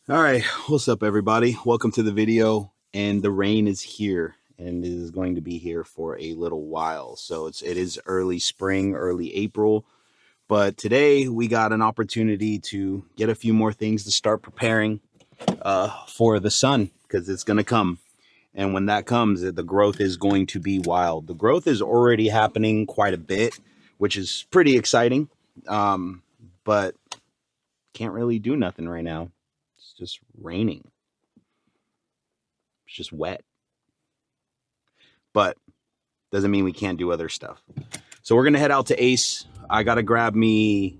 All right, what's up, everybody? Welcome to the video. And the rain is here, and it is going to be here for a little while. So it is early spring, early April. But today we got an opportunity to get a few more things to start preparing for the sun because it's going to come. And when that comes, the growth is going to be wild. The growth is already happening quite a bit, which is pretty exciting. But can't really do nothing right now. It's just raining. It's just wet. But doesn't mean we can't do other stuff. So we're gonna head out to Ace. I gotta grab me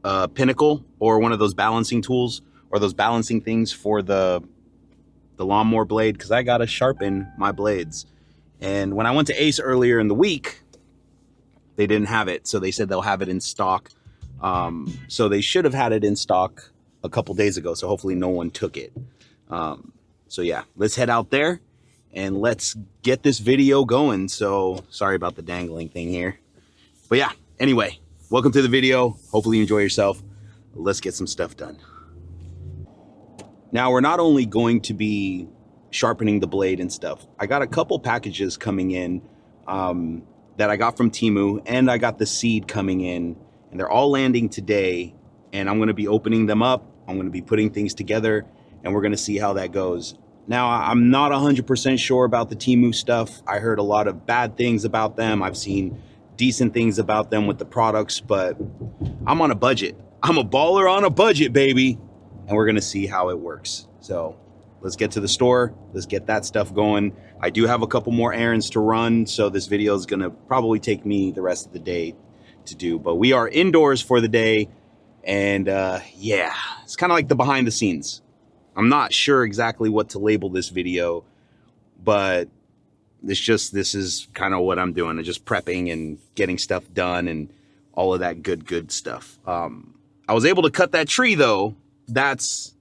a Pinnacle or one of those balancing tools or those balancing things for the lawnmower blade because I gotta sharpen my blades. And when I went to Ace earlier in the week, they didn't have it, so they said they'll have it in stock. So they should have had it in stock a couple days ago. So hopefully no one took it. So yeah, let's head out there and let's get this video going. So sorry about the dangling thing here. But yeah, anyway, welcome to the video. Hopefully you enjoy yourself. Let's get some stuff done. Now we're not only going to be sharpening the blade and stuff. I got a couple packages coming in that I got from Temu, and I got the seed coming in, and they're all landing today. And I'm going to be opening them up. I'm going to be putting things together, and we're going to see how that goes. Now, I'm not 100% sure about the Temu stuff. I heard a lot of bad things about them. I've seen decent things about them with the products, but I'm on a budget. I'm a baller on a budget, baby. And we're going to see how it works. So let's get to the store. Let's get that stuff going. I do have a couple more errands to run, so this video is going to probably take me the rest of the day to do. But we are indoors for the day. And yeah, it's kind of like the behind the scenes. I'm not sure exactly what to label this video, but this is kind of what I'm doing. I'm just prepping and getting stuff done and all of that good stuff. I was able to cut that tree though. That's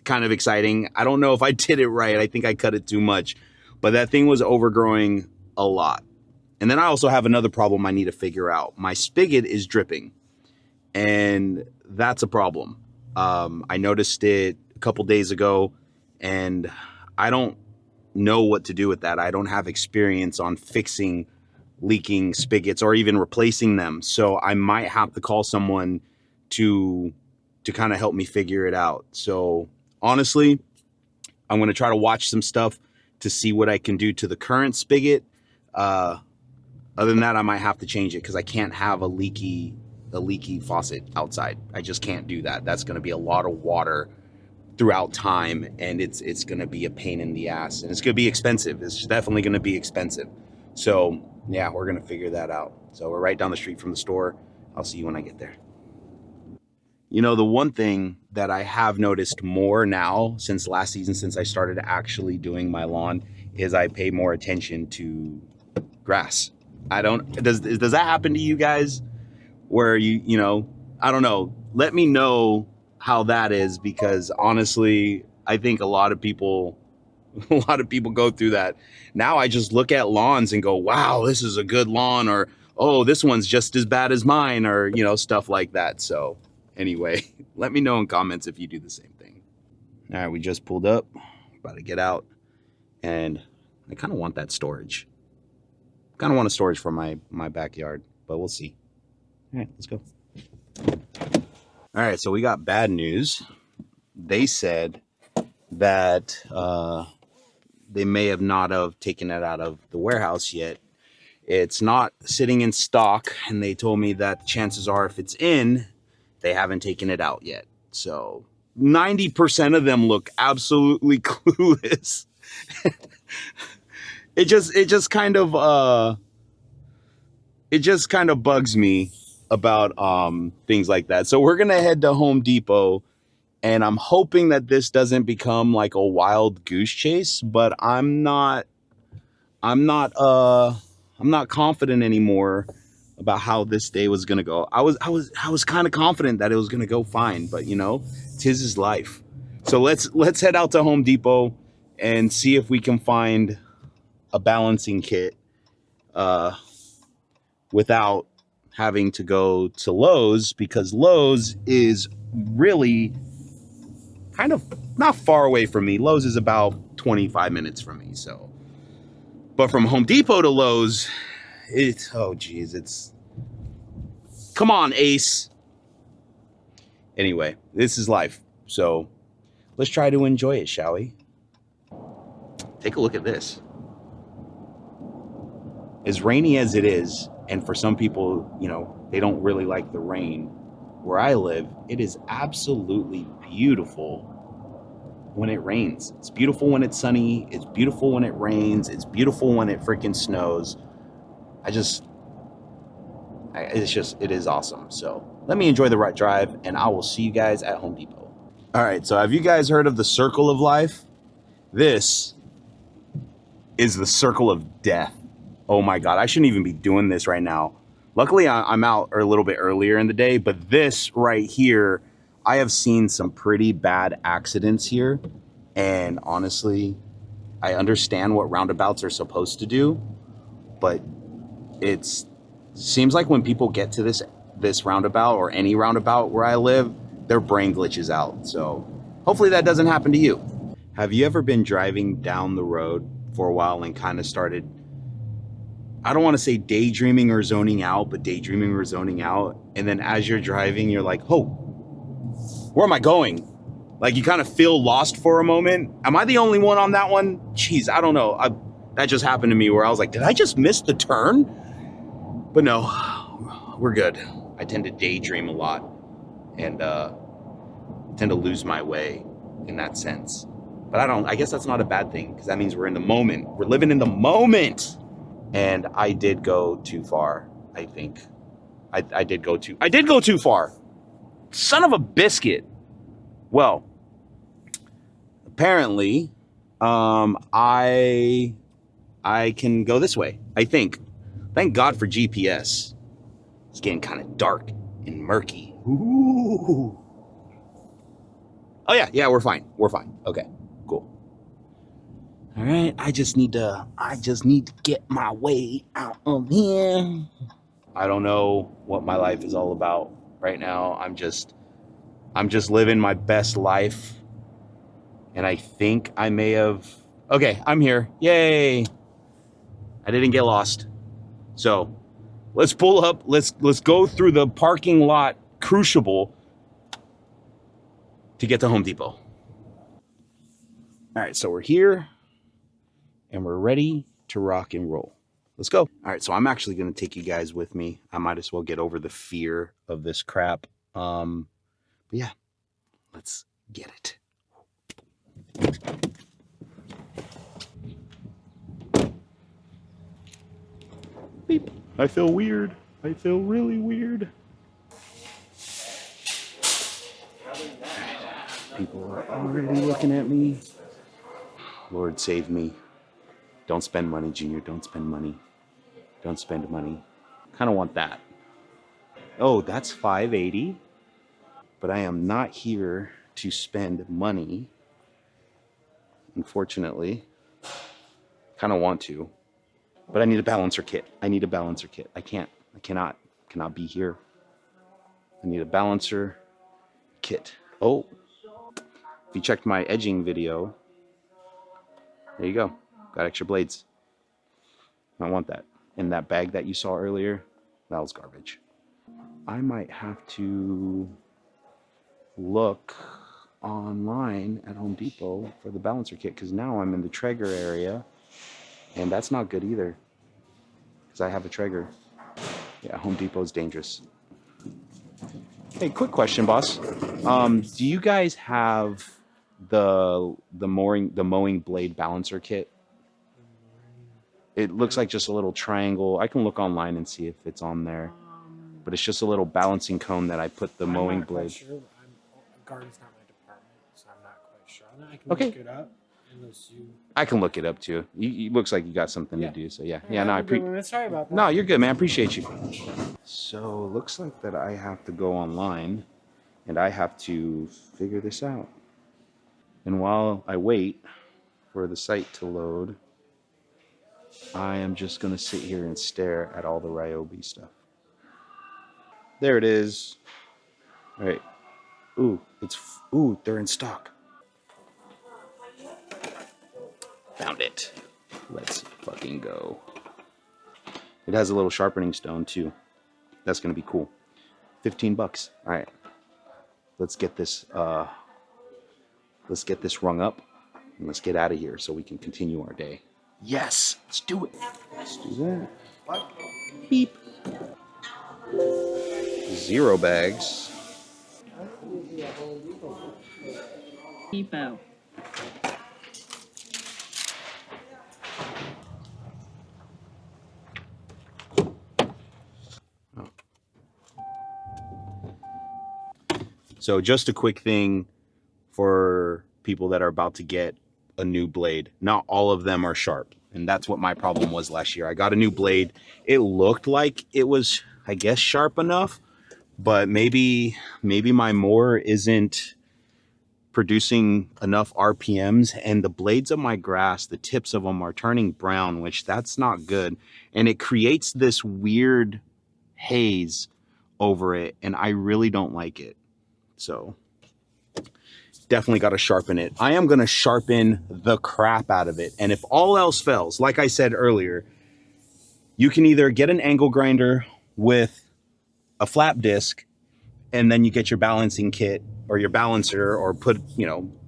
kind of exciting. I don't know if I did it right. I think I cut it too much, but that thing was overgrowing a lot. And then I also have another problem I need to figure out. My spigot is dripping, and that's a problem. I noticed it a couple days ago, and I don't know what to do with that. I don't have experience on fixing leaking spigots or even replacing them. So I might have to call someone to kind of help me figure it out. So honestly, I'm going to try to watch some stuff to see what I can do to the current spigot. Other than that, I might have to change it because I can't have a leaky faucet outside. I just can't do that. That's going to be a lot of water throughout time, and it's going to be a pain in the ass, and it's going to be expensive. It's definitely going to be expensive. So yeah, we're going to figure that out. So we're right down the street from the store. I'll see you when I get there. You know, the one thing that I have noticed more now since last season, since I started actually doing my lawn, is I pay more attention to grass. I don't, does that happen to you guys where you know, I don't know. Let me know how that is, because honestly, I think a lot of people a lot of people go through that. Now I just look at lawns and go, wow, this is a good lawn, or oh, this one's just as bad as mine, or you know, stuff like that. So anyway, let me know in comments if you do the same thing. All right, we just pulled up, about to get out, and I kind of want that storage. Kind of want a storage for my backyard, but we'll see. All right, let's go. All right, so we got bad news. They said that they may have not have taken it out of the warehouse yet. It's not sitting in stock, and they told me that chances are if it's in, they haven't taken it out yet. So 90% of them look absolutely clueless. It just kind of bugs me about things like that. So we're gonna head to Home Depot, and I'm hoping that this doesn't become like a wild goose chase, but I'm not confident anymore about how this day was gonna go. I was kind of confident that it was gonna go fine, but you know, 'tis his life. So let's head out to Home Depot and see if we can find a balancing kit without having to go to Lowe's, because Lowe's is really kind of not far away from me. Lowe's is about 25 minutes from me. So, but from Home Depot to Lowe's, oh geez, it's, come on, Ace. Anyway, this is life. So let's try to enjoy it, shall we? Take a look at this. As rainy as it is, and for some people, you know, they don't really like the rain. Where I live, it is absolutely beautiful when it rains. It's beautiful when it's sunny. It's beautiful when it rains. It's beautiful when it freaking snows. It is awesome. So let me enjoy the right drive, and I will see you guys at Home Depot. All right, so have you guys heard of the circle of life? This is the circle of death. Oh my God, I shouldn't even be doing this right now. Luckily, I'm out a little bit earlier in the day, but this right here, I have seen some pretty bad accidents here. And honestly, I understand what roundabouts are supposed to do, but it seems like when people get to this roundabout or any roundabout where I live, their brain glitches out. So hopefully that doesn't happen to you. Have you ever been driving down the road for a while and kind of started, I don't want to say daydreaming or zoning out, but daydreaming or zoning out, and then as you're driving, you're like, oh, where am I going? Like you kind of feel lost for a moment. Am I the only one on that one? Jeez, I don't know. That just happened to me where I was like, did I just miss the turn? But no, we're good. I tend to daydream a lot and tend to lose my way in that sense. But I guess that's not a bad thing because that means we're in the moment. We're living in the moment. And I did go too far, I think. I did go too far. Son of a biscuit. Well, apparently, I can go this way, I think. Thank God for GPS. It's getting kind of dark and murky. Ooh. Oh yeah, we're fine. We're fine. Okay, cool. All right, I just need to get my way out of here. I don't know what my life is all about right now. I'm just living my best life. And I think I may have, okay, I'm here. Yay. I didn't get lost. So let's pull up. Let's go through the parking lot crucible to get to Home Depot. All right, so we're here and we're ready to rock and roll. Let's go. All right, so I'm actually going to take you guys with me. I might as well get over the fear of this crap. But yeah, let's get it. Beep. I feel weird. I feel really weird. People are already looking at me. Lord, save me. Don't spend money, Junior. Don't spend money. Don't spend money. Kind of want that. Oh, that's $5.80. But I am not here to spend money. Unfortunately. Kind of want to. But I need a balancer kit. I cannot be here. I need a balancer kit. Oh. If you checked my edging video, there you go. Got extra blades. I want that. And that bag that you saw earlier, that was garbage. I might have to look online at Home Depot for the balancer kit because now I'm in the Traeger area and that's not good either because I have a Traeger. Yeah, Home Depot is dangerous. Hey, quick question, boss. Do you guys have the mowing blade balancer kit? It looks like just a little triangle. I can look online and see if it's on there. But it's just a little balancing cone that I put the mowing blade. Sure. Garden's not my department, so I'm not quite sure on that. I can look it up. I can look it up too. It looks like you got something to do. So yeah. No, sorry about that. No, you're good, man. I appreciate you. So looks like that I have to go online and I have to figure this out. And while I wait for the site to load, I am just going to sit here and stare at all the Ryobi stuff. There it is. All right. Ooh, they're in stock. Found it. Let's fucking go. It has a little sharpening stone too. That's gonna be cool. 15 bucks. All right. Let's get this rung up and let's get out of here so we can continue our day. Yes, let's do it. Let's do that. What? Beep. 0 bags. Depot. So just a quick thing for people that are about to get a new blade. Not all of them are sharp. And that's what my problem was last year. I got a new blade. It looked like it was, I guess, sharp enough, but maybe my mower isn't producing enough RPMs, and the blades of my grass, the tips of them are turning brown, which that's not good. And it creates this weird haze over it, and I really don't like it. So definitely got to sharpen it. I am going to sharpen the crap out of it. And if all else fails, like I said earlier, you can either get an angle grinder with a flap disc, and then you get your balancing kit or your balancer, or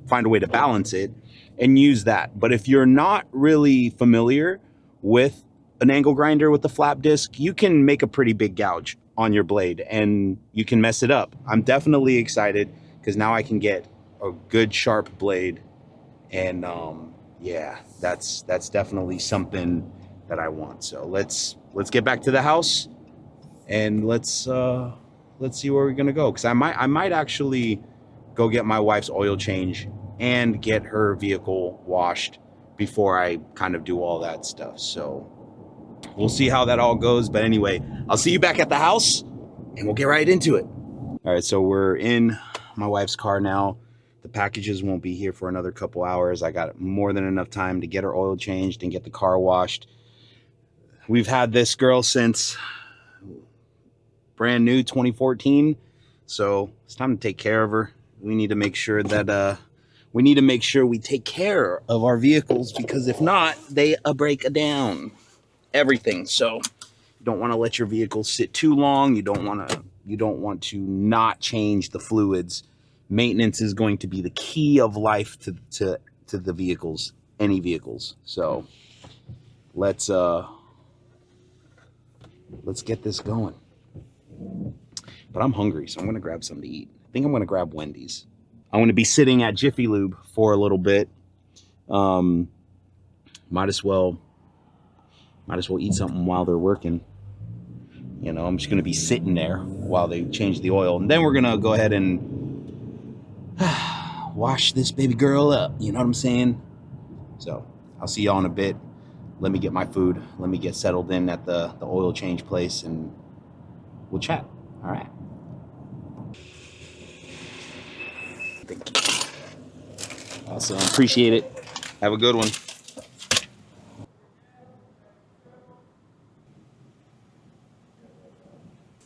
find a way to balance it and use that. But if you're not really familiar with an angle grinder with the flap disc, you can make a pretty big gouge on your blade and you can mess it up. I'm definitely excited because now I can get a good sharp blade, and yeah, that's definitely something that I want. So let's get back to the house and let's see where we're gonna go, because I might actually go get my wife's oil change and get her vehicle washed before I kind of do all that stuff. So we'll see how that all goes. But anyway, I'll see you back at the house and we'll get right into it. All right, so we're in my wife's car now. The packages won't be here for another couple hours. I got more than enough time to get her oil changed and get the car washed. We've had this girl since brand new 2014, so it's time to take care of her. We need to make sure that we take care of our vehicles, because if not, they break down everything. So you don't want to let your vehicle sit too long. You don't want to not change the fluids. Maintenance is going to be the key of life to the vehicles, any vehicles. So let's get this going. But I'm hungry, so I'm gonna grab something to eat. I think I'm gonna grab Wendy's. I'm gonna be sitting at Jiffy Lube for a little bit. Might as well eat something while they're working. You know, I'm just gonna be sitting there while they change the oil, and then we're gonna go ahead and wash this baby girl up. You know what I'm saying? So I'll see y'all in a bit. Let me get my food. Let me get settled in at the oil change place, and we'll chat. All right. Thank you. Awesome. Appreciate it. Have a good one.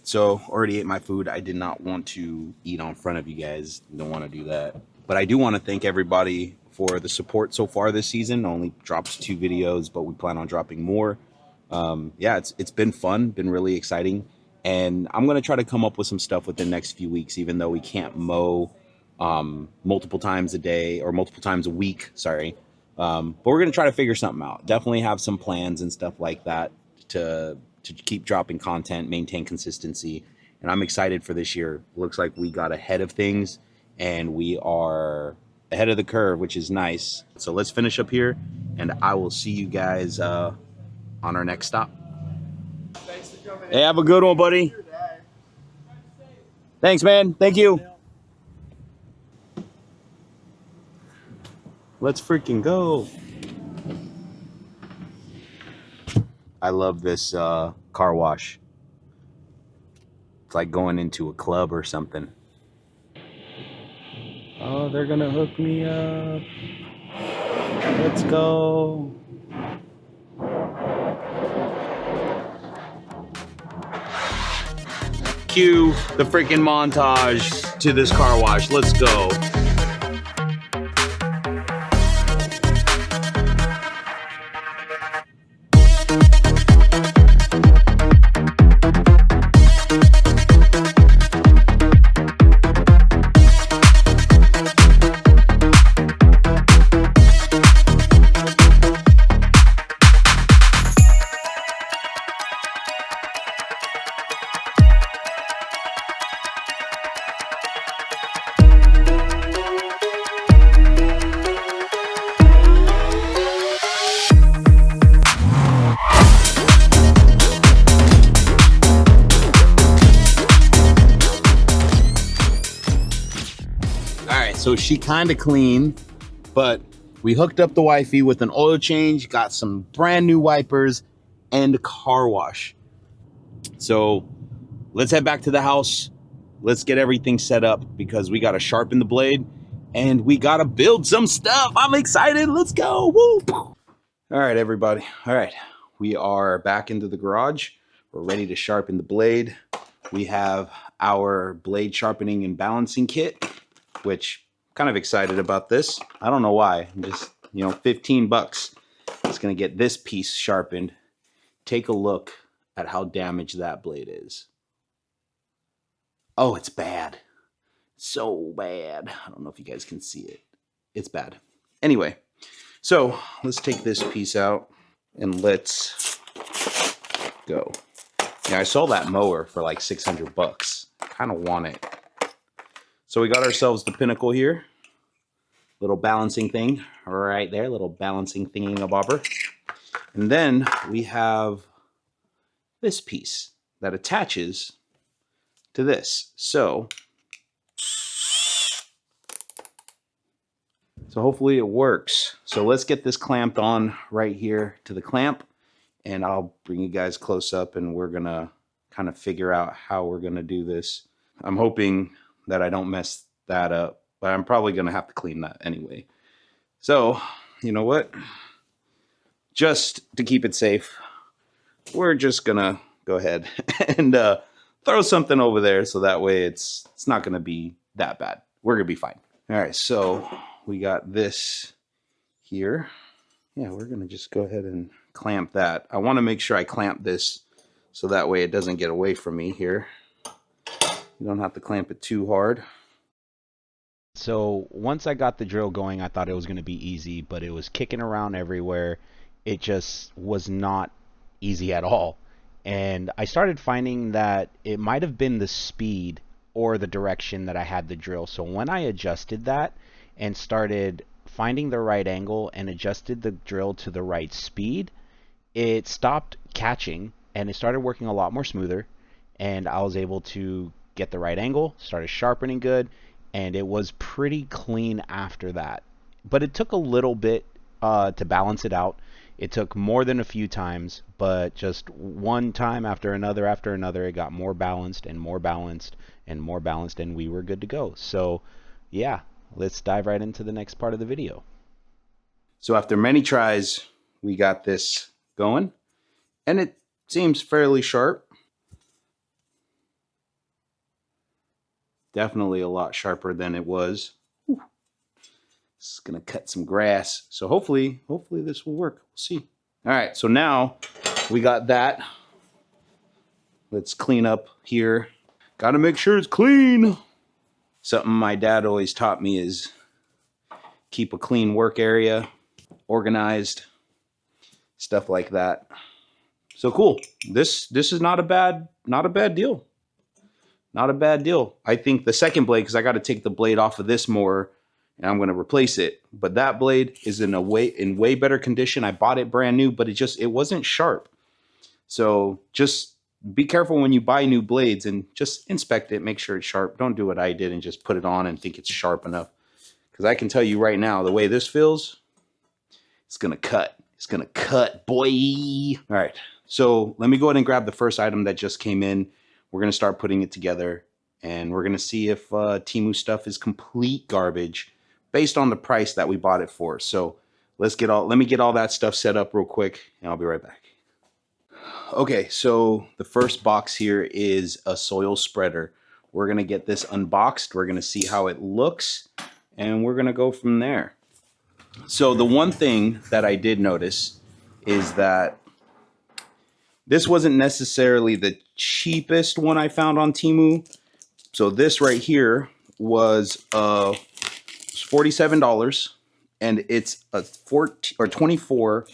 So already ate my food. I did not want to eat on front of you guys. Don't want to do that. But I do want to thank everybody for the support so far this season. Only dropped 2 videos, but we plan on dropping more. Yeah, it's been fun, been really exciting. And I'm going to try to come up with some stuff within the next few weeks, even though we can't mow multiple times a day or multiple times a week, sorry. But we're going to try to figure something out. Definitely have some plans and stuff like that to keep dropping content, maintain consistency. And I'm excited for this year. Looks like we got ahead of things and we are ahead of the curve, which is nice. So let's finish up here and I will see you guys on our next stop. Hey, have a good one, buddy. Thanks, man. Thank you. Let's freaking go. I love this car wash. It's like going into a club or something. Oh, they're gonna hook me up. Let's go. Cue the freaking montage to this car wash. Let's go. right, so she kind of clean, but we hooked up the wifey with an oil change, got some brand new wipers, and a car wash. So let's head back to the house. Let's get everything set up because we got to sharpen the blade and we got to build some stuff. I'm excited. Let's go. Woo! All right, everybody. All right, we are back into the garage. We're ready to sharpen the blade. We have our blade sharpening and balancing kit, which I'm kind of excited about this. I don't know why. I'm just, 15 bucks. It's going to get this piece sharpened. Take a look at how damaged that blade is. Oh, it's bad. So bad. I don't know if you guys can see it. It's bad. Anyway, so let's take this piece out and let's go. Yeah, I saw that mower for like 600 bucks. Kind of want it. So we got ourselves the Pinnacle here. Little balancing thing right there. Little balancing thingy-a-bobber. And then we have this piece that attaches to this. So hopefully it works. So let's get this clamped on right here to the clamp, and I'll bring you guys close up and we're gonna kind of figure out how we're gonna do this. I'm hoping that I don't mess that up, but I'm probably gonna have to clean that anyway. So, you know what? Just to keep it safe, we're just gonna go ahead and throw something over there so that way it's not gonna be that bad. We're gonna be fine. All right, so we got this here. Yeah, we're gonna just go ahead and clamp that. I wanna make sure I clamp this so that way it doesn't get away from me here. You don't have to clamp it too hard. So once I got the drill going, I thought it was gonna be easy, but it was kicking around everywhere. It just was not easy at all. And I started finding that it might have been the speed or the direction that I had the drill. So when I adjusted that and started finding the right angle and adjusted the drill to the right speed, it stopped catching and it started working a lot more smoother, and I was able to get the right angle, started sharpening good, and it was pretty clean after that. But it took a little bit to balance it out. It took more than a few times, but just one time after another, it got more balanced and more balanced and more balanced, and we were good to go. So yeah, let's dive right into the next part of the video. So after many tries, we got this going, and it seems fairly sharp. Definitely a lot sharper than it was. Whew. It's gonna cut some grass. So hopefully this will work. We'll see. All right, so now we got that. Let's clean up here. Gotta make sure it's clean. Something my dad always taught me is keep a clean work area, organized, stuff like that. So cool. This is not a bad deal. Not a bad deal. I think the second blade, because I got to take the blade off of this mower and I'm going to replace it. But that blade is in way better condition. I bought it brand new, but it wasn't sharp. So just be careful when you buy new blades and just inspect it, make sure it's sharp. Don't do what I did and just put it on and think it's sharp enough. Because I can tell you right now, the way this feels, it's going to cut. It's going to cut, boy. All right. So let me go ahead and grab the first item that just came in. We're going to start putting it together, and we're going to see if Temu stuff is complete garbage based on the price that we bought it for. So let me get all that stuff set up real quick, and I'll be right back. Okay, so the first box here is a soil spreader. We're going to get this unboxed. We're going to see how it looks, and we're going to go from there. So the one thing that I did notice is that this wasn't necessarily the cheapest one I found on Temu. So this right here was $47, and it's a 24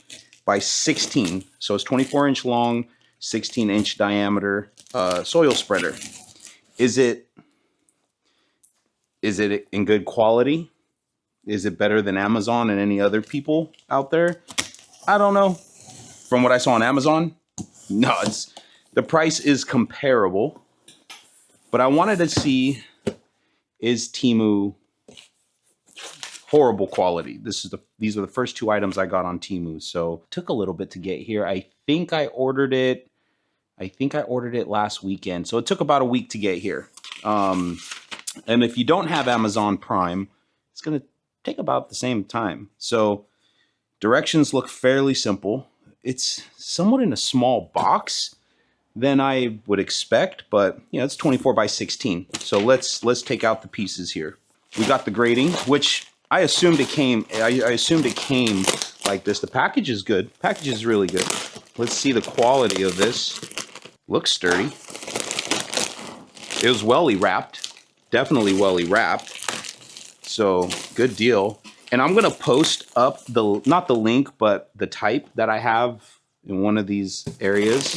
by 16. So it's 24-inch long, 16-inch diameter soil spreader. Is it in good quality? Is it better than Amazon and any other people out there? I don't know. From what I saw on Amazon, no, the price is comparable, but I wanted to see, is Temu horrible quality. These are the first two items I got on Temu. So it took a little bit to get here. I think I ordered it last weekend. So it took about a week to get here. And if you don't have Amazon Prime, it's going to take about the same time. So directions look fairly simple. It's somewhat in a small box than I would expect, but you know, it's 24 by 16. So let's take out the pieces here. We got the grating, which I assumed it came. I assumed it came like this. The package is good. Package is really good. Let's see the quality of this. Looks sturdy. It was welly wrapped. Definitely welly wrapped. So good deal. And I'm gonna post up not the link, but the type that I have in one of these areas,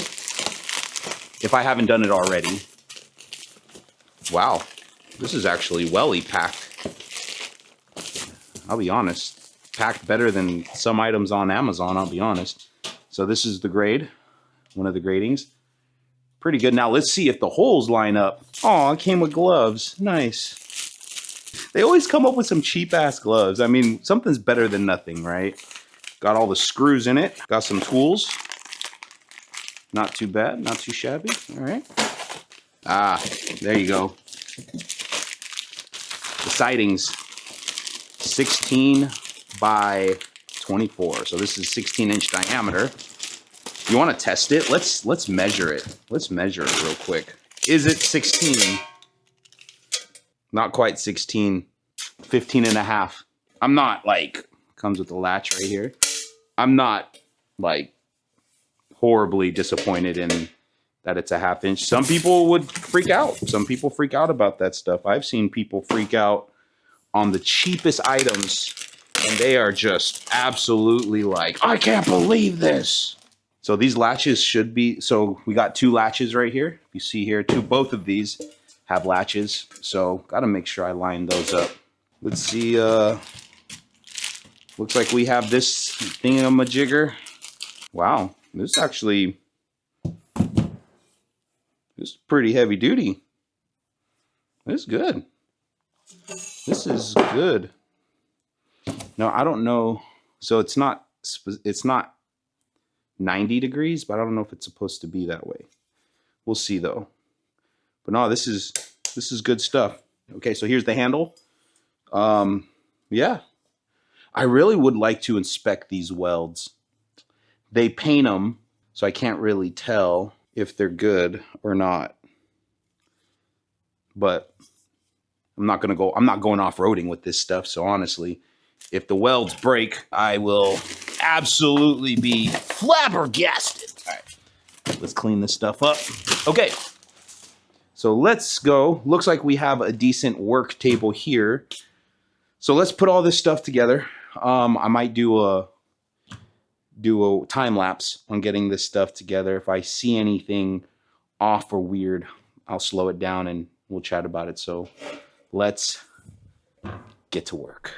if I haven't done it already. Wow, this is actually welly packed. I'll be honest, packed better than some items on Amazon, I'll be honest. So this is the grade, one of the gradings. Pretty good. Now let's see if the holes line up. Oh, it came with gloves. Nice. They always come up with some cheap ass gloves. I mean, something's better than nothing, right? Got all the screws in it. Got some tools. Not too bad, not too shabby. All right. Ah, there you go. The sidings, 16 by 24. So this is 16-inch diameter. You want to test it? Let's measure it. Let's measure it real quick. Is it 16? Not quite 16. 15 and a half. I'm not like, comes with the latch right here. I'm not like horribly disappointed in that it's a ½ inch. Some people would freak out. Some people freak out about that stuff. I've seen people freak out on the cheapest items, and they are just absolutely like, I can't believe this. So these latches should be, so we got two latches right here. You see here, both of these have latches. So got to make sure I line those up. Let's see, looks like we have this thingamajigger. Wow, this is pretty heavy duty. This is good. This is good. Now, I don't know, so it's not 90 degrees, but I don't know if it's supposed to be that way. We'll see though. But no, this is good stuff. Okay, so here's the handle. Yeah, I really would like to inspect these welds. They paint them, so I can't really tell if they're good or not. But I'm not going off-roading with this stuff. So honestly, if the welds break, I will absolutely be flabbergasted. All right, let's clean this stuff up. Okay, so let's go. Looks like we have a decent work table here. So let's put all this stuff together. I might do a time lapse on getting this stuff together. If I see anything off or weird, I'll slow it down and we'll chat about it. So let's get to work.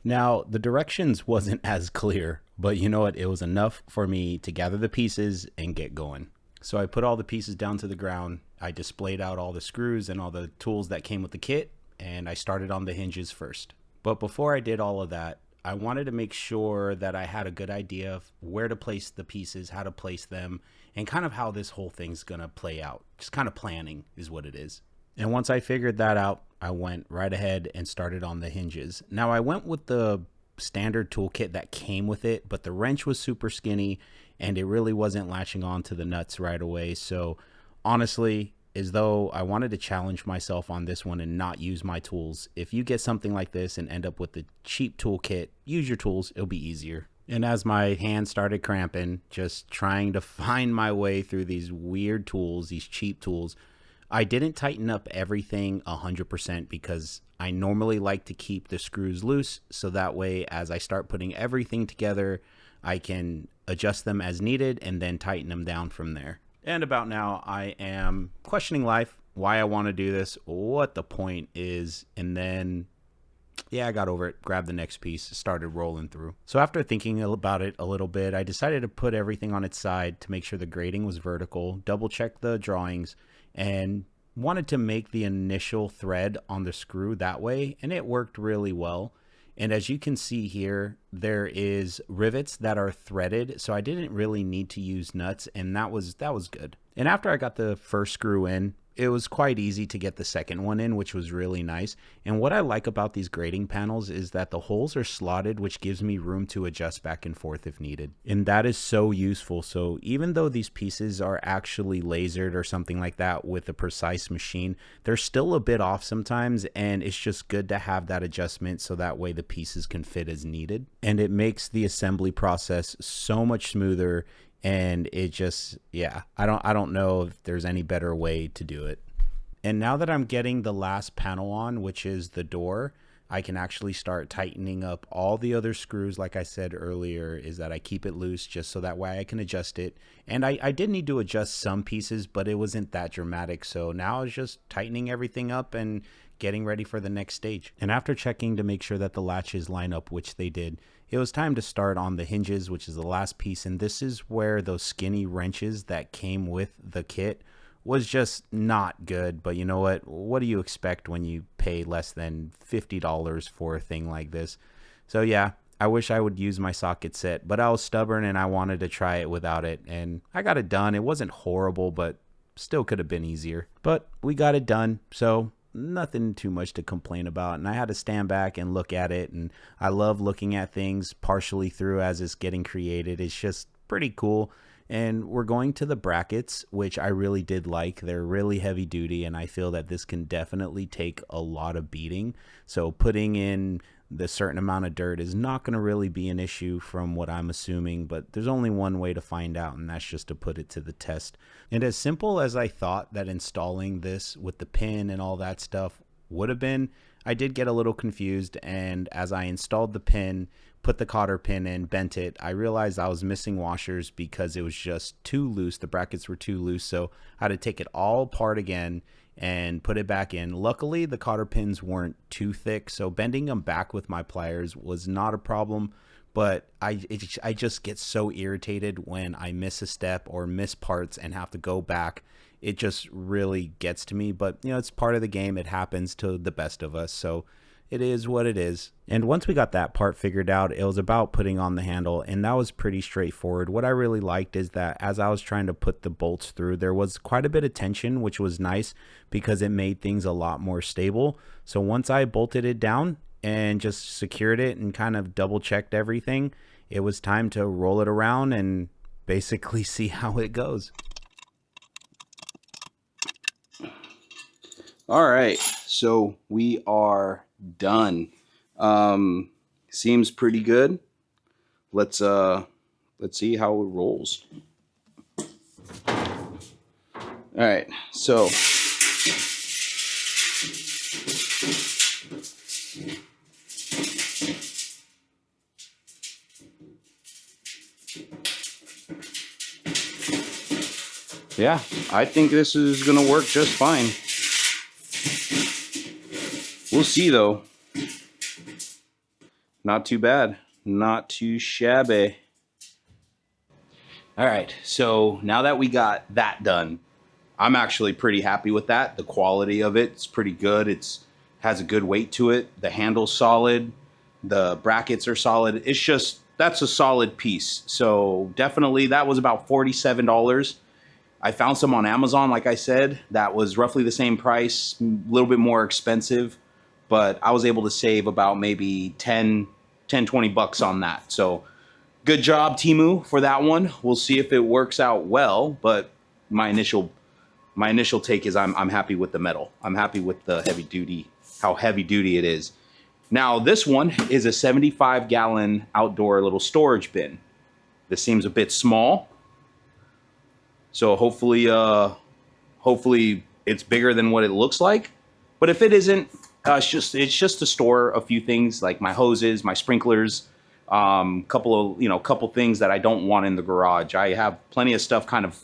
Now, the directions wasn't as clear, but you know what? It was enough for me to gather the pieces and get going. So I put all the pieces down to the ground. I displayed out all the screws and all the tools that came with the kit, and I started on the hinges first. But before I did all of that, I wanted to make sure that I had a good idea of where to place the pieces, how to place them, and kind of how this whole thing's gonna play out. Just kind of planning is what it is. And once I figured that out, I went right ahead and started on the hinges. Now I went with the standard toolkit that came with it, but the wrench was super skinny and it really wasn't latching on to the nuts right away. So honestly, as though I wanted to challenge myself on this one and not use my tools. If you get something like this and end up with the cheap toolkit, use your tools, it'll be easier. And as my hand started cramping, just trying to find my way through these weird tools, these cheap tools, I didn't tighten up everything 100% because I normally like to keep the screws loose. So that way, as I start putting everything together, I can adjust them as needed and then tighten them down from there. And about now, I am questioning life, why I want to do this, what the point is, and then, yeah, I got over it, grabbed the next piece, started rolling through. So after thinking about it a little bit, I decided to put everything on its side to make sure the grading was vertical, double check the drawings, and wanted to make the initial thread on the screw that way, and it worked really well. And as you can see here, there is rivets that are threaded, so I didn't really need to use nuts, and that was good. And after I got the first screw in, it was quite easy to get the second one in, which was really nice. And what I like about these grating panels is that the holes are slotted, which gives me room to adjust back and forth if needed. And that is so useful. So even though these pieces are actually lasered or something like that with a precise machine, they're still a bit off sometimes, and it's just good to have that adjustment so that way the pieces can fit as needed. And it makes the assembly process so much smoother. And it just, yeah, I don't know if there's any better way to do it. And now that I'm getting the last panel on, which is the door, I can actually start tightening up all the other screws. Like I said earlier, is that I keep it loose just so that way I can adjust it. And I did need to adjust some pieces, but it wasn't that dramatic. So now I was just tightening everything up and getting ready for the next stage. And after checking to make sure that the latches line up, which they did, it was time to start on the hinges, which is the last piece. And this is where those skinny wrenches that came with the kit was just not good. But you know what? What do you expect when you pay less than $50 for a thing like this? So yeah, I wish I would use my socket set, but I was stubborn and I wanted to try it without it. And I got it done. It wasn't horrible, but still could have been easier. But we got it done. So nothing too much to complain about, and I had to stand back and look at it, and I love looking at things partially through as it's getting created. It's just pretty cool. And we're going to the brackets, which I really did like. They're really heavy duty, and I feel that this can definitely take a lot of beating. So putting in the certain amount of dirt is not going to really be an issue from what I'm assuming, but there's only one way to find out, and that's just to put it to the test. And as simple as I thought that installing this with the pin and all that stuff would have been, I did get a little confused, and as I installed the pin, put the cotter pin in, bent it, I realized I was missing washers because it was just too loose. The brackets were too loose, so I had to take it all apart again and put it back in. Luckily, the cotter pins weren't too thick, so bending them back with my pliers was not a problem. But I just get so irritated when I miss a step or miss parts and have to go back. It just really gets to me. But you know, it's part of the game. It happens to the best of us, so it is what it is. And once we got that part figured out, it was about putting on the handle, and that was pretty straightforward. What I really liked is that as I was trying to put the bolts through, there was quite a bit of tension, which was nice because it made things a lot more stable. So once I bolted it down and just secured it and kind of double checked everything, it was time to roll it around and basically see how it goes. All right, so we are done. Seems pretty good. Let's see how it rolls. All right, so yeah, I think this is gonna work just fine. We'll see though. Not too bad, not too shabby. All right, so now that we got that done, I'm actually pretty happy with that. The quality of it's pretty good. It's has a good weight to it. The handle's solid. The brackets are solid. It's just, that's a solid piece. So definitely that was about $47. I found some on Amazon, like I said, that was roughly the same price, a little bit more expensive, but I was able to save about maybe 10, 20 bucks on that. So good job, Temu, for that one. We'll see if it works out well, but my initial take is I'm happy with the metal. I'm happy with the heavy duty, how heavy duty it is. Now this one is a 75-gallon outdoor little storage bin. This seems a bit small, so hopefully it's bigger than what it looks like. But if it isn't, it's just to store a few things like my hoses, my sprinklers, couple things that I don't want in the garage. I have plenty of stuff kind of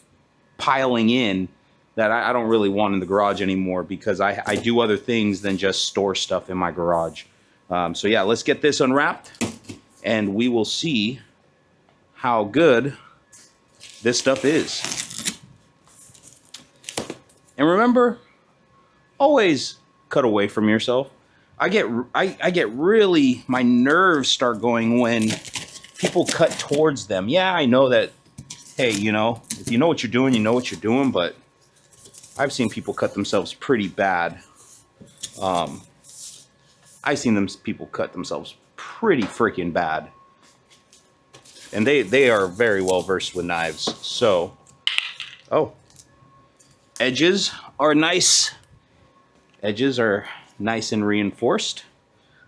piling in that I don't really want in the garage anymore because I do other things than just store stuff in my garage. So yeah, let's get this unwrapped and we will see how good this stuff is. And remember, always cut away from yourself. I get really, my nerves start going when people cut towards them. Yeah, I know that, hey, you know, if you know what you're doing, you know what you're doing, but I've seen people cut themselves pretty bad. I've seen people cut themselves pretty freaking bad. And they are very well versed with knives. So, oh, edges are nice. Edges are nice and reinforced.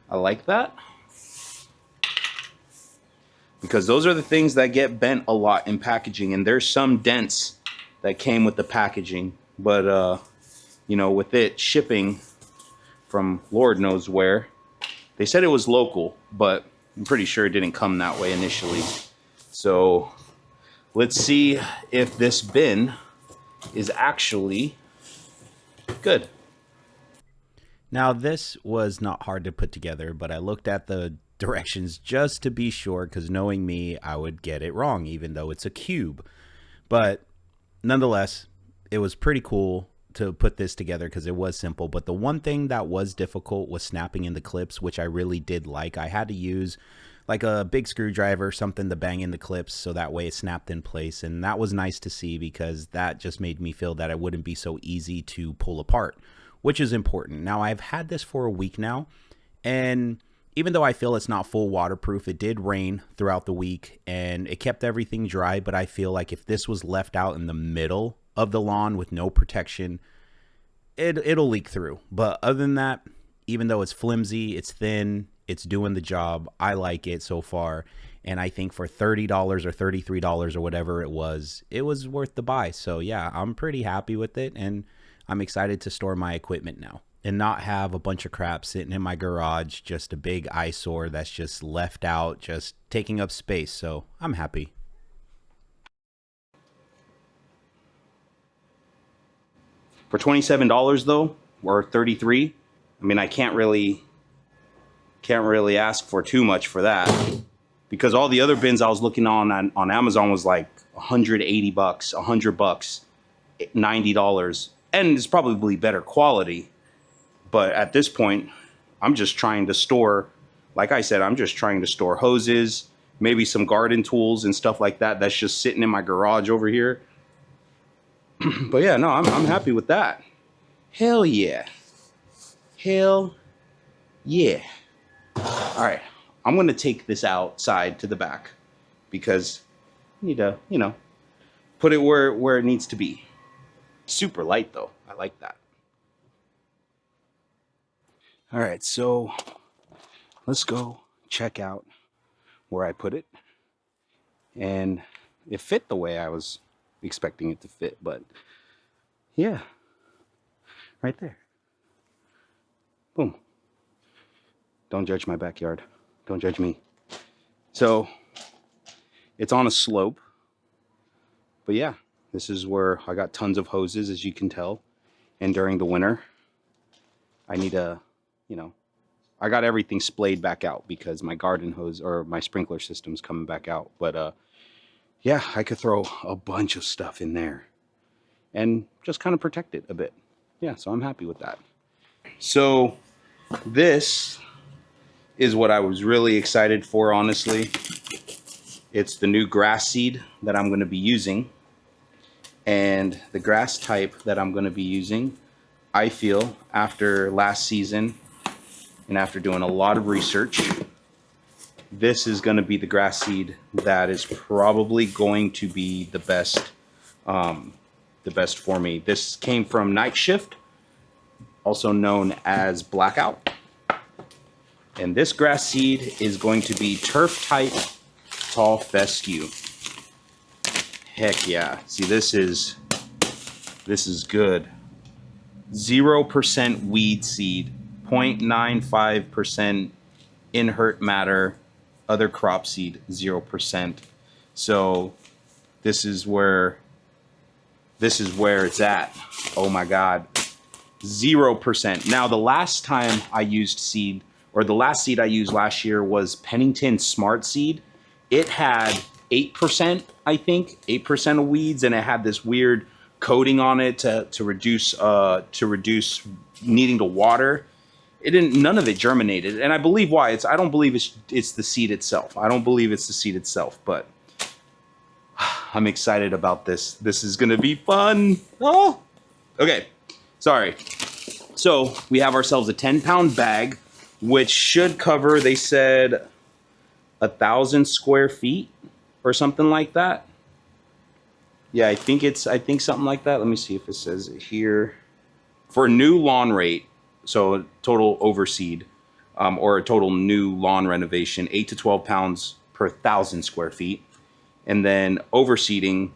I like that. Because those are the things that get bent a lot in packaging. And there's some dents that came with the packaging. But, you know, with it shipping from Lord knows where, they said it was local, but I'm pretty sure it didn't come that way initially. So let's see if this bin is actually good. Now, this was not hard to put together, but I looked at the directions just to be sure, because knowing me, I would get it wrong, even though it's a cube. But nonetheless, it was pretty cool to put this together because it was simple. But the one thing that was difficult was snapping in the clips, which I really did like. I had to use like a big screwdriver, something to bang in the clips so that way it snapped in place. And that was nice to see because that just made me feel that it wouldn't be so easy to pull apart, which is important. Now, I've had this for a week now, and even though I feel it's not full waterproof, it did rain throughout the week and it kept everything dry. But I feel like if this was left out in the middle of the lawn with no protection, it'll leak through. But other than that, even though it's flimsy, it's thin, it's doing the job. I like it so far. And I think for $30 or $33 or whatever it was worth the buy. So yeah, I'm pretty happy with it. And I'm excited to store my equipment now and not have a bunch of crap sitting in my garage, just a big eyesore that's just left out, just taking up space. So I'm happy. For $27 though, or $33, I mean, I can't really ask for too much for that, because all the other bins I was looking on Amazon was like $180, $100, $90, and it's probably better quality. But at this point, I'm just trying to store, like I said, I'm just trying to store hoses, maybe some garden tools and stuff like that. That's just sitting in my garage over here. But yeah, no, I'm happy with that. Hell yeah. Hell yeah. All right, I'm going to take this outside to the back because I need to, you know, put it where it needs to be. Super light though. I like that. All right, so let's go check out where I put it. And it fit the way I was expecting it to fit, but yeah, right there. Boom. Don't judge my backyard. Don't judge me. So it's on a slope, but yeah, this is where I got tons of hoses, as you can tell. And during the winter, I need to, you know, I got everything splayed back out because my garden hose or my sprinkler system's coming back out. But yeah, I could throw a bunch of stuff in there and just kind of protect it a bit. Yeah, so I'm happy with that. So this is what I was really excited for, honestly. It's the new grass seed that I'm going to be using. And the grass type that I'm going to be using, I feel, after last season and after doing a lot of research, this is going to be the grass seed that is probably going to be the best for me. This came from Night Shift, also known as Blackout. And this grass seed is going to be turf type tall fescue. Heck yeah. See, this is good. 0% weed seed, 0.95% inert matter, other crop seed, 0%. So this is where it's at. Oh my God. 0%. Now the last time I used seed, or the last seed I used last year, was Pennington Smart Seed. It had 8%, I think, 8% of weeds, and it had this weird coating on it to reduce needing to water. it didn't. None of it germinated, and I believe why. I don't believe it's the seed itself. I don't believe it's the seed itself, but I'm excited about this. This is gonna be fun. Oh, okay. Sorry. So we have ourselves a 10-pound bag, which should cover, they said, 1,000 square feet or something like that. Yeah, I think something like that. Let me see if it says it here. For new lawn rate, so total overseed, or a total new lawn renovation, 8 to 12 pounds per 1,000 square feet. And then overseeding,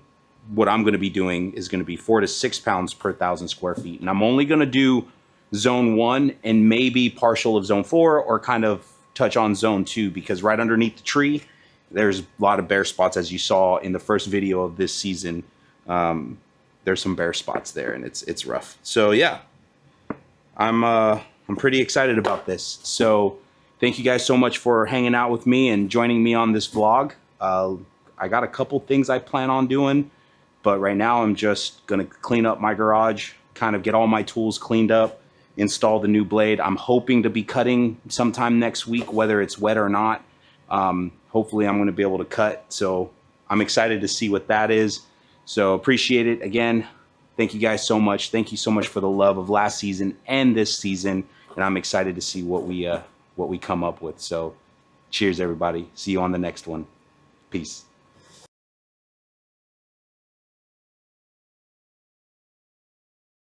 what I'm going to be doing is going to be 4 to 6 pounds per 1,000 square feet. And I'm only going to do zone 1 and maybe partial of zone 4, or kind of touch on zone 2, because right underneath the tree, there's a lot of bare spots, as you saw in the first video of this season. There's some bare spots there, and it's rough. So yeah, I'm pretty excited about this. So thank you guys so much for hanging out with me and joining me on this vlog. I got a couple things I plan on doing, but right now I'm just gonna clean up my garage, kind of get all my tools cleaned up, install the new blade. I'm hoping to be cutting sometime next week, whether it's wet or not. Hopefully I'm going to be able to cut. So I'm excited to see what that is. So appreciate it. Again, thank you guys so much. Thank you so much for the love of last season and this season. And I'm excited to see what we come up with. So cheers, everybody. See you on the next one. Peace.